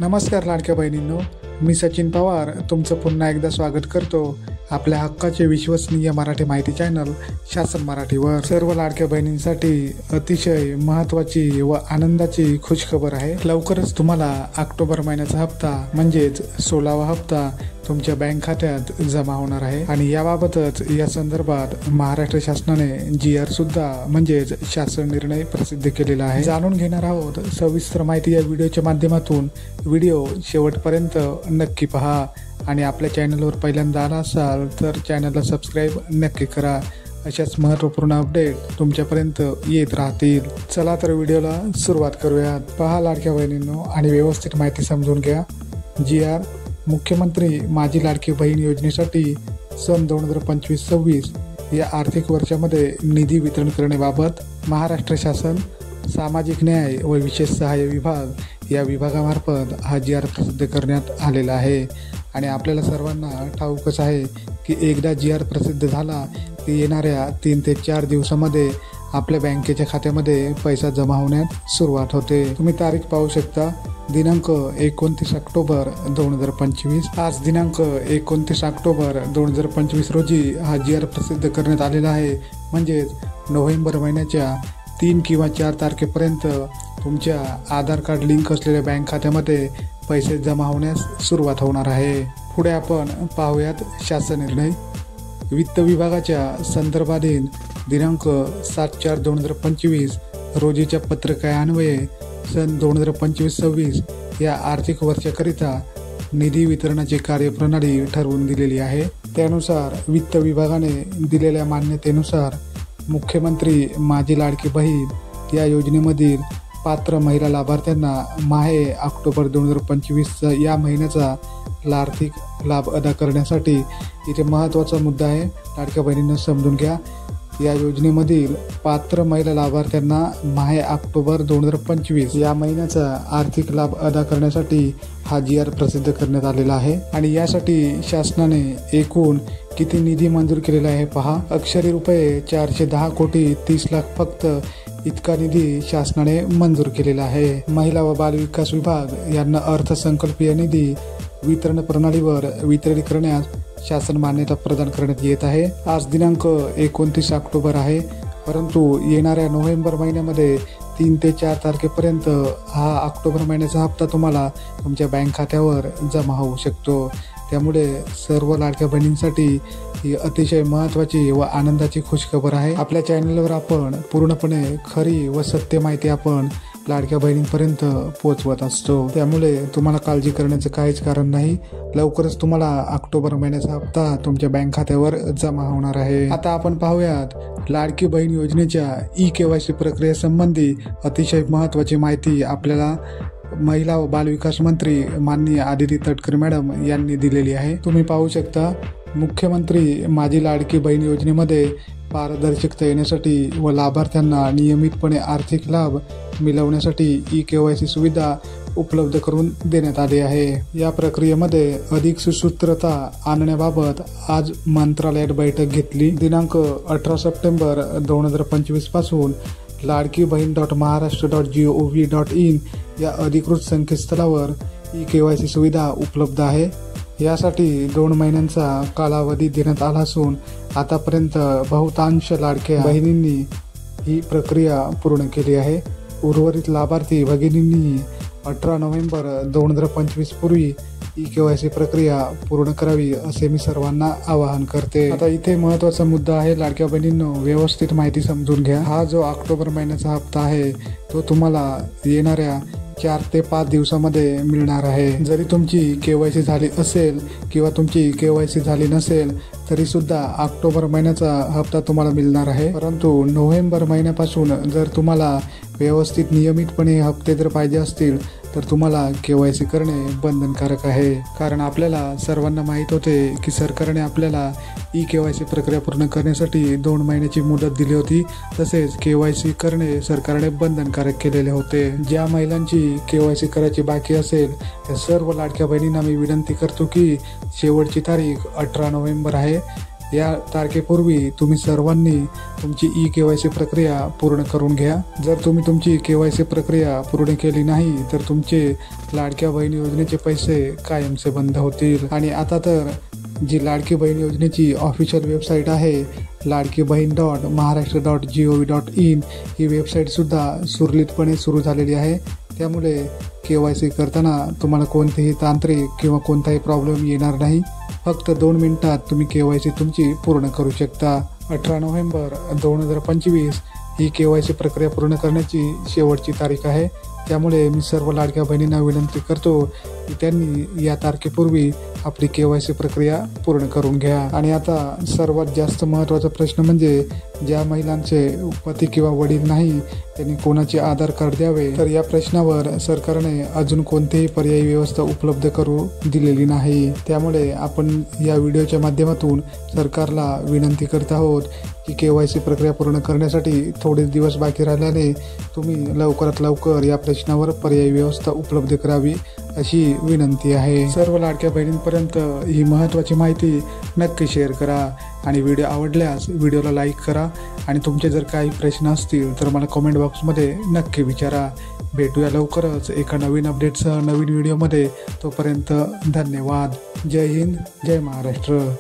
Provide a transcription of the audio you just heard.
नमस्कार लाडक्या बहिणींनो, मी सचिन पवार तुमचं पुन्हा एकदा स्वागत करतो आपल्या हक्काचे विश्वसनीय मराठी माहिती चॅनल शासन मराठीवर। सर्व लाडक्या बहिणींसाठी अतिशय महत्त्वाची व आनंदाची खुशखबर आहे। लवकरच तुम्हाला ऑक्टोबर महिन्याचा हप्ता म्हणजेच 16वा हप्ता तुमच्या बँक खात्यात जमा होणार आहे आणि याबाबतच या संदर्भात महाराष्ट्र शासनाने GR सुद्धा म्हणजेच शासन निर्णय प्रसिद्ध केलेला आहे। जाणून घेणार आहोत सविस्तर माहिती या व्हिडिओच्या माध्यमातून। व्हिडिओ शेवटपर्यंत नक्की पहा आणि आपल्या चॅनलवर पहिल्यांदा आला असाल तर चॅनलला सबस्क्राईब नक्की करा। अशाच महत्त्वपूर्ण अपडेट तुमच्यापर्यंत येत राहतील। चला तर व्हिडिओला सुरुवात करूयात। पहा लाडक्या बहिणींनो आणि व्यवस्थित माहिती समजून घ्या। GR मुख्यमंत्री माझी लाडकी बहीण योजनेसाठी सन 2025-26 या आर्थिक वर्षामध्ये निधी वितरण करण्याबाबत महाराष्ट्र शासन सामाजिक न्याय व विशेष सहाय्य विभाग या विभागामार्फत हा GR प्रसिद्ध करण्यात आलेला आहे। आणि आपल्याला सर्वांना ठाऊकच आहे की एकदा GR प्रसिद्ध झाला की येणाऱ्या 3 ते 4 दिवसामध्ये आपल्या बँकेच्या खात्यामध्ये पैसा जमा होण्यास सुरुवात होते। तुम्ही तारीख पाहू शकता, दिनांक 29 ऑक्टोबर 2025। आज दिनांक 29 ऑक्टोबर 2025 रोजी हा GR प्रसिद्ध करण्यात आलेला आहे। म्हणजेच नोव्हेंबर महिन्याच्या 3 किंवा 4 तारखेपर्यंत तुमच्या आधार कार्ड लिंक असलेल्या बँक खात्यामध्ये पैसे जमा होण्यास सुरुवात होणार आहे। पुढे आपण पाहूयात शासन निर्णय। वित्त विभागाच्या संदर्भाधीन दिनांक 7/4/2025 रोजीच्या पत्रकान्वये सन 2025-26 या आर्थिक वर्षाकरिता निधी वितरणाची कार्यप्रणाली ठरवून दिलेली आहे। त्यानुसार वित्त विभागाने दिलेल्या मान्यतेनुसार मुख्यमंत्री माझी लाडकी बहीण या योजनेमधील पात्र महिला लाभार्थ्यांना माहे ऑक्टोबर 2025 या महिन्याचा आर्थिक लाभ अदा करण्यासाठी इथे महत्त्वाचा मुद्दा आहे, लाडक्या बहिणींना समजून घ्या। या योजनेमधील पात्र महिला लाभार्थ्यांना माहे ऑक्टोबर 2025 या महिन्याचा आर्थिक लाभ अदा करण्यासाठी हा GR प्रसिद्ध करण्यात आलेला आहे। आणि यासाठी शासनाने एकूण किती निधी मंजूर केलेला आहे पहा। अक्षरी रुपये 410,30,00,000 फक्त इतका निधी शासनाने मंजूर केलेला आहे। महिला व बाल विकास विभाग यांना अर्थसंकल्पीय निधी वितरण प्रणालीवर वितरित करण्यास शासन मान्यता प्रदान करण्यात येत आहे। आज दिनांक 29 ऑक्टोबर आहे, परंतु येणाऱ्या नोव्हेंबर महिन्यामध्ये 3 ते 4 तारखेपर्यंत हा ऑक्टोबर महिन्याचा हप्ता तुम्हाला तुमच्या बँक खात्यावर जमा होऊ शकतो। त्यामुळे सर्व लाडक्या बहिणींसाठी ही अतिशय महत्त्वाची व आनंदाची खुशखबर आहे। आपल्या चॅनलवर आपण पूर्णपणे खरी व सत्य माहिती आपण लाडक्या बहिणींपर्यंत पोहोचवत असतो, त्यामुळे तुम्हाला काळजी करण्याचं काहीच कारण नाही। लवकरच तुम्हाला ऑक्टोबर महिन्याचा हप्ता तुमच्या बँक खात्यावर जमा होणार आहे। आता आपण पाहूयात लाडकी बहीण योजनेच्या EKYC प्रक्रियेसंबंधी अतिशय महत्त्वाची माहिती आपल्याला महिला व बाल विकास मंत्री माननीय आदिती तटकरे मॅडम यांनी दिलेली आहे। तुम्ही पाहू शकता, मुख्यमंत्री माझी लाडकी बहीण योजनेमध्ये पारदर्शकता येण्यासाठी व लाभार्थ्यांना नियमितपणे आर्थिक लाभ मिळवण्यासाठी EKYC सुविधा उपलब्ध करून देण्यात आली आहे। या प्रक्रियेमध्ये अधिक सुसूत्रता आणण्याबाबत आज मंत्रालयात बैठक घेतली। दिनांक 18 सप्टेंबर 2025 पासून लाडकी बहीण.महाराष्ट्र.gov.in या अधिकृत संकेतस्थळावर EKYC सुविधा उपलब्ध आहे। यासाठी 2 महिन्यांचा कालावधी देण्यात आला असून आतापर्यंत बहुतांश लाडक्या बहिणींनी ही प्रक्रिया पूर्ण केली आहे। उर्वरित लाभार्थी भगिनींनी 18 नोव्हेंबर 2025 पूर्वी EKYC प्रक्रिया पूर्ण करावी असे मी सर्वांना आवाहन करते। आता इथे महत्त्वाचा मुद्दा आहे, लाडक्या बहिणींनो व्यवस्थित माहिती समजून घ्या। हा जो ऑक्टोबर महिन्याचा हप्ता आहे तो तुम्हाला येणाऱ्या 4 ते 5 दिवसामध्ये मिळणार आहे। जरी तुमची KYC झाली असेल किंवा तुमची KYC झाली नसेल तरी सुद्धा ऑक्टोबर महिन्याचा हप्ता तुम्हाला मिळणार आहे। परंतु नोव्हेंबर महिन्यापासून जर तुम्हाला व्यवस्थित नियमितपणे हप्ते जर पाहिजे असतील तर तुम्हाला KYC करणे बंधनकारक आहे। कारण आपल्याला सर्वांना माहीत होते की सरकारने आपल्याला EKYC प्रक्रिया पूर्ण करण्यासाठी 2 महिन्याची मुदत दिली होती। तसेच KYC करणे सरकारने बंधनकारक केलेले होते। ज्या महिलांची KYC करायची बाकी असेल त्या सर्व लाडक्या बहिणींना मी विनंती करतो की शेवटची तारीख 18 नोव्हेंबर आहे। या तारखेपूर्वी तुम्ही सर्वांनी तुमची KYC प्रक्रिया पूर्ण करून घ्या. जर तुम्ही तुमची KYC प्रक्रिया पूर्ण केली नाही तर तुमचे लाडक्या बहीण योजनेचे पैसे कायमचे बंद होतील. आणि आता तर जी लाडकी बहीण योजनेची ऑफिशियल वेबसाईट आहे ladkibaheen.maharashtra.gov.in ही वेबसाईटसुद्धा सुरळीतपणे सुरू झालेली आहे. त्यामुळे KYC करताना तुम्हाला कोणतेही तांत्रिक किंवा कोणताही प्रॉब्लेम येणार नाही. फक्त 2 मिनिटात तुम्ही KYC तुमची पूर्ण करू शकता. 18 नोव्हेंबर 2025 ही KYC प्रक्रिया पूर्ण करण्याची शेवटची तारीख आहे. त्यामुळे मी सर्व लाडक्या बहिणींना विनंती करतो की त्यांनी या तारखेपूर्वी आपली KYC प्रक्रिया पूर्ण करून घ्या. आणि आता सर्वात जास्त महत्त्वाचा प्रश्न म्हणजे ज्या महिलांचे पती किंवा वडील नाही त्यांनी कोणाचे आधार कार्ड द्यावे. तर या प्रश्नावर सरकारने अजून कोणतीही पर्यायी व्यवस्था उपलब्ध करू दिलेली नाही. त्यामुळे आपण या व्हिडिओच्या माध्यमातून सरकारला विनंती करत आहोत की KYC प्रक्रिया पूर्ण करण्यासाठी थोडेच दिवस बाकी राहिल्याने तुम्ही लवकरात लवकर या प्रश्नावर पर्यायी व्यवस्था उपलब्ध करावी अशी विनंती आहे. सर्व लाडक्या बहिणींपर्यंत ही महत्त्वाची माहिती नक्की शेअर करा आणि व्हिडिओ आवडल्यास व्हिडिओला लाईक करा. आणि तुमचे जर काही प्रश्न असतील तर मला कमेंट बॉक्समध्ये नक्की विचारा. भेटूया लवकरच एका नवीन अपडेटसह नवीन व्हिडिओमध्ये. तोपर्यंत धन्यवाद. जय हिंद, जय महाराष्ट्र.